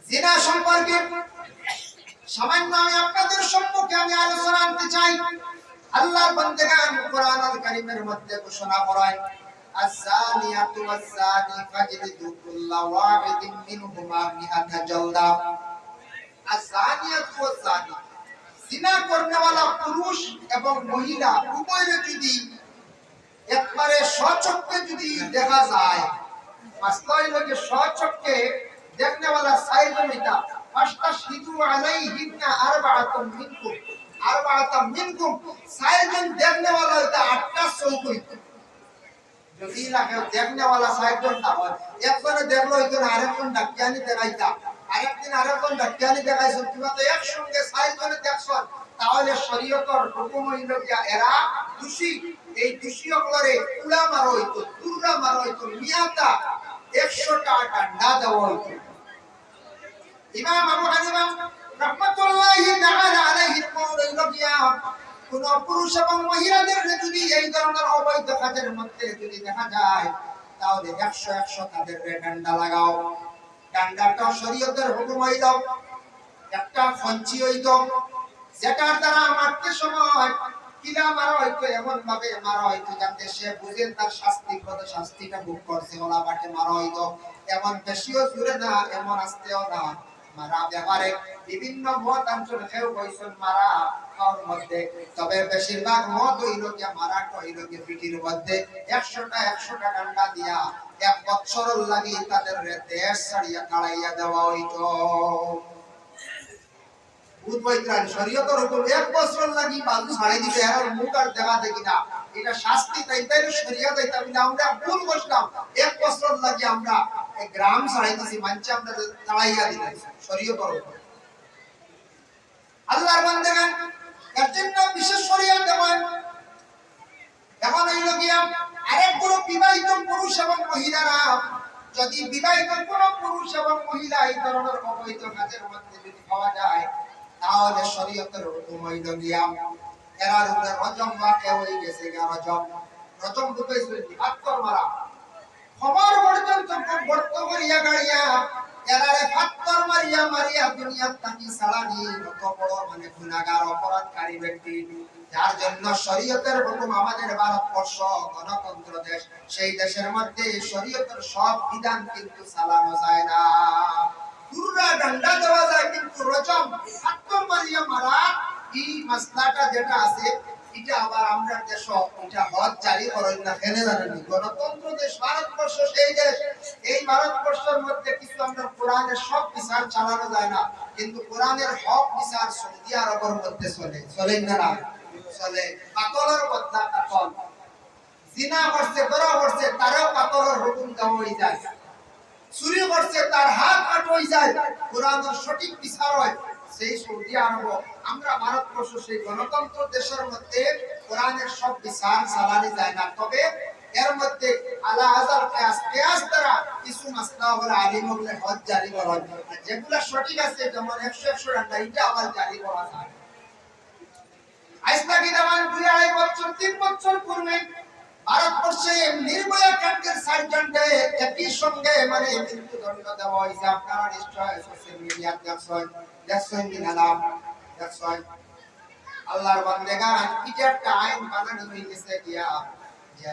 জিনা সম্পর্কে সামান্য আমি আপনাদের সম্মুখে আমি আলোচনা আনতে চাই। আল্লাহর বান্দাগণ কোরআন আল কারীমের মধ্যে ঘোষণা করেন, আয-যানিয়াতু ওয়াজ-যানি ফাজলিদু কুল্লা ওয়াহিদিন মিনহুমা মিআতা জালদা। আয-যানিয়াতু ওয়াজ-যানি, জিনা করনেওয়ালা পুরুষ এবং মহিলা উভয়ের যদি একবারে স্বচক্ষে যদি দেখা যায়, মাসলাই লোকে স্বচক্ষে দেখনেওয়ালা সাইজন এটা ফাস্তাশহিদু আলাইহিন্না আরবাআতাম মিনকুম সাইজন দেখনেওয়ালা এটা 8টা সৌকই। যদি লাগে দেখনেওয়ালা সাইজন না হয়, একজনে দেখলো হইতো না, আরেকজন ডাকিয়ানি দেখাইতা, আরেকদিন আরেকজন ডাকিয়ানি দেখাইছো, কিংবা তো একসঙ্গে সাইজনে দেখছো, তাহলে শরীয়তের হুকুম হইল যে এরা দোষী। এই দোষী হলরে উলা মারা হইতো, দুর্রা মারা হইতো, মিয়াতা 100টা ডান্ডা দেওয়া হইতো। ইমাম আবু হানিফা রাহমাতুল্লাহি তাআলা আলাইহি কওল কোন পুরুষ এবং মহিলাদের যদি এই ধরনের অবৈধ কাজের মধ্যে যদি দেখা যায়, তাহলে 100 তাদের ডান্ডা লাগাও। ডান্ডাটা শরীয়তের হুকুম হইল একটা ফঞ্চি হইতো, যেটার দ্বারা মারতে সময় কিলা মারা হইতো, এমন ভাবে মারা হইতো যাতে সে বুঝে তার শাস্তিটা ভোগ করছে, ওলা বাটে মারা হইতো। এমন বেশিও জোরে না, এমন আস্তেও না। মারা ব্যাপারে বিভিন্ন মত অঞ্চল কেউ কইছেন মারা খাওয়ার মধ্যে, তবে বেশিরভাগ মত হইল গিয়া মারা হইল গিয়া পিঠির মধ্যে 100টা ডান্ডা দিয়া 1 বছর লাগি তাদের দেশ ছাড়িয়া তাড়াইয়া দেওয়া হইতো। বুঝবাইত্রান শরীয়তের হুকুম 1 বছর লাগি বাজু ছাড়াই দিতে, আর মুখ আর দেখা দেখি না, এটা শাস্তি। তাই শরীয়ত এটা আমরা ভুল বসলাম, 1 বছর লাগি আমরা এই গ্রাম ছাড়াই দিছি, মানছে আমরা তাড়াইয়া দিলাম শরীয়তের হুকুম। আল্লাহর বান্দাগণ এর জন্য বিশেষ শরীয়ত দেওয়ান। এখন হইল গিয়া আরেক গ্রুপ বিবাহিত পুরুষ এবং মহিলারা, যদি বিবাহিত কোন পুরুষ এবং মহিলা এই ধরনের অবৈধ কাজের মধ্যে যদি পাওয়া যায়, তাহলে শরীয়তের হুকুম হইল গিয়া এরার উপরে রজম বাকি হয়ে গেছে। রজম ঢুকেছিল হাতকর মারা, খবর পর্যন্ত বর্ত করিয়া গাড়িয়া এরারে হাতকর মারিয়া দুনিয়ার থাকি সালানি কত বড় মানে গুনাহগার অপরাধকারী ব্যক্তি, যার জন্য শরীয়তের হুকুম আমাদের ভারতবর্ষ গণতন্ত্র দেশ, সেই দেশের মধ্যে শরীয়তের সব বিধান কিন্তু চালানো যায় না। পুরা ডান্ডা দেওয়া যায়, কিন্তু রজম হাতকর মারিয়া মারা এই মাসলাটা যেটা আছে, এটা আবার আমরা দেশ এটা হজ জারি করেন না, ফেলে জানেন গণতন্ত্র দেশ ভারতবর্ষ, সেই দেশ। এই ভারতবর্ষের মধ্যে কিছু আমরা কোরআনের সব বিচার চালানো যায় না, কিন্তু কোরআনের হক বিচার সৌদি আরবের মধ্যে চলে না চলে। কাতলের বদলা কাতল, জিনা করছে ধরা করছে তারও কাতলের হুকুম দেওয়া হয়ে যায়, চুরি করছে তার হাত কাট হয়ে যায়, কোরআনের সঠিক বিচার হয়। সেই সৌদি আরব, আমরা ভারতবর্ষ সেই গণতন্ত্র দেশের মধ্যে কোরআনের সব বিচার চালানো যায় না। তবে এর মধ্যে আলা হাজার কিয়াস দ্বারা কিছু মাসলা হলো আলিম হলে হজ জারি করা হয়, যেগুলা সঠিক আছে যেমন 100 ডান্ডা, এটা আবার জারি করা যায়। আজকে কি দেওয়ান 2-2.5 বছর 3 বছর পূর্বে ভারতবর্ষে নির্ভয়া কাণ্ডের 60 জনকে একই সঙ্গে মানে মৃত্যুদণ্ড দেওয়া হয়েছে। আপনারা নিশ্চয় সোশ্যাল মিডিয়াতে দেখছেন কিনা নাম দেখছেন। আল্লাহর বান্দাগণ, এটা একটা আইন বানানো হয়েছে গিয়া যে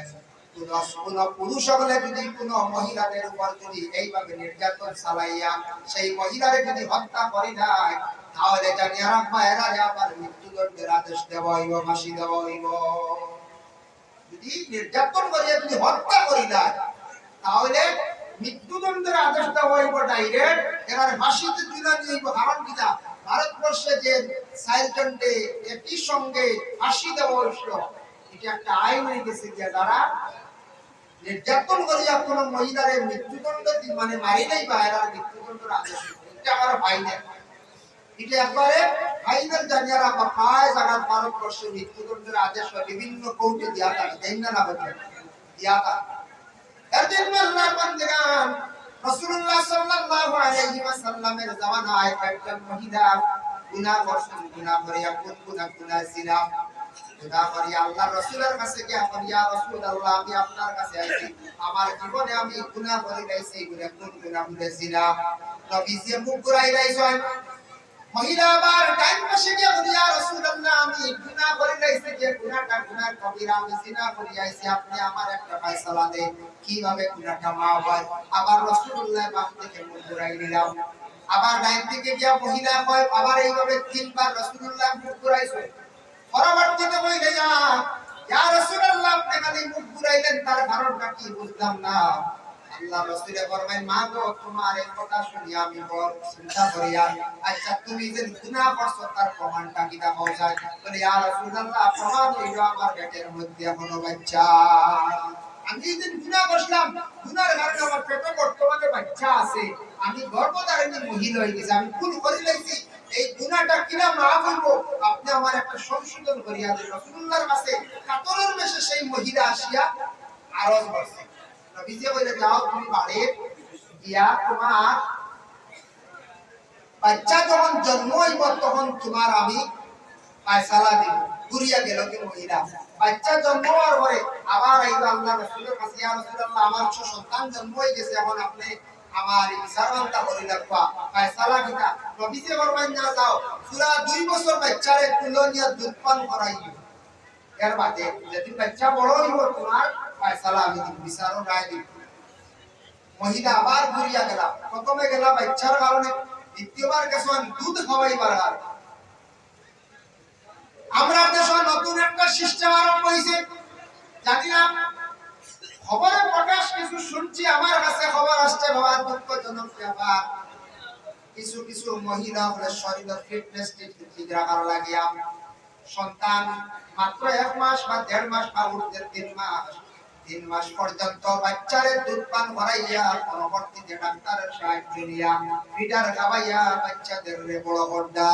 কোন পুরুষ হলে যদি কোন মহিলাদের উপর যদি এইভাবে নির্যাতন চালাইয়া সেই মহিলারে যদি হত্যা করে দেয়, তাহলে জানিয়া রাখবা এরা আবার মৃত্যুদণ্ডের আদেশ দেওয়া হইব, ফাঁসি দেওয়া হইব। যদি নির্যাতন করিয়া যদি হত্যা করি দেয়, তাহলে মৃত্যুদণ্ডের আদেশ দেওয়া হইব ডাইরেক্ট, এবার ফাঁসিতে ঝুলানো হইব। কারণ কিনা ভারতবর্ষে যে 4 জনকে একই সঙ্গে ফাঁসি দেওয়া হইছিল, এটা একটা আইন হয়ে গেছে যে যারা নির্যাতন করিয়া কোন মহিলারে মৃত্যুদণ্ড মানে মারি নাই বা এরা মৃত্যুদণ্ডের আদেশ, এটা আমার ফাইনাল, এটা একবারে ফাইনাল জানিয়ে রাখা। প্রায় জায়গা ভারতবর্ষে মৃত্যুদণ্ডের আদেশ বিভিন্ন কোর্টে দিয়া থাকে, তাই না দিয়া থাকে। এর জন্য আল্লাহর বান্দাগণ, রাসূলুল্লাহ সাল্লাল্লাহু আলাইহি ওয়াসাল্লামের জামানায় একজন মহিলা গুনাহ করছেন, গুনাহ করিয়া গুনাহ জিনা গুনাহ করিয়া আল্লাহর রাসূলের কাছে গিয়া বলেন, ইয়া রাসূলুল্লাহ, আমি আপনার কাছে আইছি, আমার জীবনে আমি গুনাহ করে গাইছি, গুনাহ জিনা। নবীজি মুখ ঘুরাই রাইছেন মহিলা আবার ডাইন পাশে গিয়ে বলি ইয়া রাসূলুল্লাহ আমি গুনাহ করে রাইছি যে গুনাহটা গুনাহ কবিরা আমি জিনা করে আইছি আপনি আমার একটা ফয়সালা দেন কিভাবে গুনাহটা মাফ হয় আবার রাসূলুল্লাহ বাম থেকে মুখ ঘুরাই দিলাম আবার ডাইন থেকে গিয়ে মহিলা কয় আবার এইভাবে তিনবার রাসূলুল্লাহ মুখ ঘুরাইছে পরবর্তীতে কইলে ইয়া রাসূলুল্লাহ আপনি খালি মুখ ঘুরাইলেন তার কারণটা কি বুঝলাম না আল্লাহ রাসূল ফরমায় মা গো তোমার এই কথা শুনি আমি বড় চিন্তা করিয়া আচ্ছা তুমি যে গুনাহ করছো তার প্রমাণটা কি দাও যায় বলে ইয়া রাসূলুল্লাহ প্রমাণ হইলো আমার পেটের মধ্যে এখনো বাচ্চা আমি যে গুনাহ করলাম গুনার কারণে আমার পেটে বর্তমানে বাচ্চা আছে আমি গর্ভধারিণী মহিলা হয়ে গেছি আমি ভুল করে লাইছি এই গুনাহটা কিনা মাফ হইব আপনি আমার একটা সংশোধন করিয়া দেন রাসূলুল্লাহর কাছে কাতরের বেশে সেই মহিলা আসিয়া আরজ করছে নবীজি বলে যাও তুমি বাড়ি গিয়া তোমার বাচ্চা যখন জন্ম হইব তখন তোমার আমি ফয়সালা দিব ঘুরিয়া গেল কি মহিলা বাচ্চা জন্ম হওয়ার পরে আবার এই আল্লাহ রাসূলের কাছে ইয়া রাসূলুল্লাহ আমার সন্তান জন্ম হয়ে গেছে এখন আপনি আমার বিচারটা করি রাখবা ফয়সালা কিটা নবীজি ফরমান না যাও সূরা 2 বছর বাচ্চারে তুলনিয়া দুধ পান করাইও এর বাদে যদি বাচ্চা বড় হইব তোমার ফয়সালা আমি বিচারও রায় দিব মহিলা আবার ঘুরিয়া গেল প্রথমে গেল বাচ্চার কারণে দ্বিতীয়বার গেছে দুধ খাওয়াইবার কারণে আমরা দেশে নতুন একটা সিস্টেম আরম্ভ হইছে জানি না খবরে প্রকাশ কিছু শুনছি আমার কাছে খবর আসছে বাবা দুঃখজনক ব্যাপার কিছু কিছু মহিলা হলে শরীরের ফিটনেস ঠিক রাখার লাগিয়া সন্তান মাত্র 1 মাস বা 1.5 মাস বা উঠতে 3 মাস পর্যন্ত বাচ্চারে দুধ পান করাইয়া পরবর্তীতে ডাক্তারের সাহায্য নিয়া ফিডার খাওয়াইয়া বাচ্চাদের বড় করদা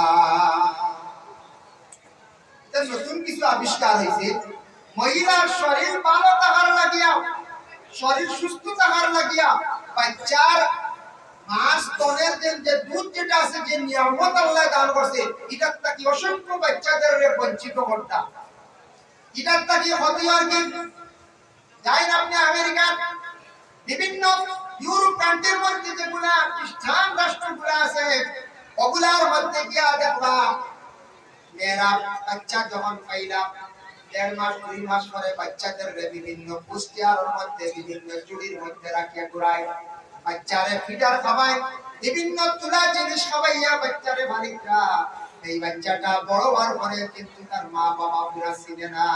এটা নতুন কিছু আবিষ্কার হয়েছে মহিলার শরীর ভালো থাকার লাগিয়া শরীর সুস্থ থাকার লাগিয়া বাচ্চার মাস তনের যে দুধ যেটা আছে যে নিয়ামত আল্লাহ দান করছে এটার থেকে অসংখ্য বাচ্চাদের বঞ্চিত করতা এটার থেকে ক্ষতি আর কি যাই না আপনি আমেরিকার বিভিন্ন ইউরোপ কান্ট্রির মধ্যে যেগুলা খ্রিস্টান রাষ্ট্রগুলো আছে ওগুলার মধ্যে গিয়া দেখলাম মেয়েরা বাচ্চা যখন পাইলাম 1.5 মাস 2 মাস পরে বাচ্চাদের বিভিন্ন পুষ্টিয়ার মধ্যে বিভিন্ন চুড়ির মধ্যে রাখিয়া ঘুরায় বাচ্চারে ফিডার খাওয়ায় বিভিন্ন তুলা জিনিস খাওয়াইয়া বাচ্চারে মালিকরা এই বাচ্চাটা বড় হওয়ার পরে কিন্তু তার মা বাবা পুরা চিনে না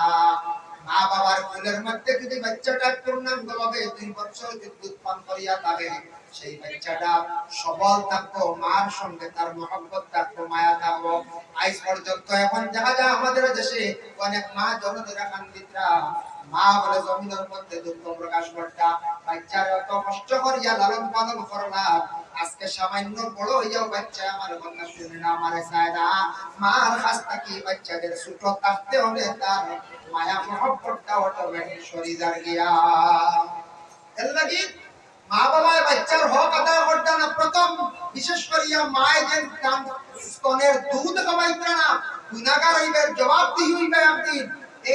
মা বাবার কোলের মধ্যে যদি বাচ্চাটা পূর্ণাঙ্গভাবে 2 বছর দুধ পান করিয়া থাকে সেই বাচ্চাটা সবল থাকতো মার সঙ্গে তার মহব্বত থাকতো মায়া থাকতো আজ পর্যন্ত এখন দেখা যায় আমাদের দেশে অনেক মা জননীরা কান্দিতরা মা বলে জমিনের মধ্যে দুঃখ প্রকাশ করতা বাচ্চারা এত কষ্ট করিয়া লালন পালন করলাম আজকে সামান্য বড় হইয়াও বাচ্চা আমার কথা শুনে না আমারে চায় না মার কাছ থেকে বাচ্চাদের ছোট থাকতে হলে তার মায়া মহব্বতটা অটোমেটিক সরে যায় গিয়া এর লাগি মা বাবা বাচ্চার হক আদায় করতে না প্রথম বিশেষ করিয়া মায়ের স্তনের দুধ খাওয়াইতে না গুনাহগার হইবার জবাবদিহি হইবে আপনি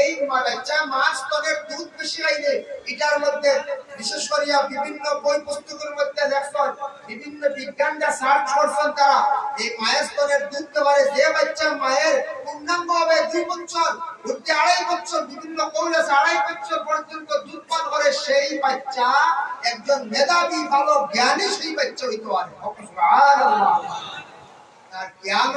এই বাচ্চা মার স্তনের দুধ বেশি খাইলে এটার মধ্যে বিশেষ করিয়া বিভিন্ন বই পুস্তকের মধ্যে লেখছেন বিভিন্ন বিজ্ঞানীরা সার্চ করছেন তারা এই মায়ের স্তনের দুধ খাওয়ারে যে বাচ্চা মায়ের পূর্ণাঙ্গভাবে 2 বছর উঠতে 2.5 বছর বিভিন্ন কৌলে 2.5 বছর পর্যন্ত দুধ পান করে সেই বাচ্চা একজন মেধাবী ভালো জ্ঞানী সেই বাচ্চা হইতে পারে সুবহানাল্লাহ তার জ্ঞান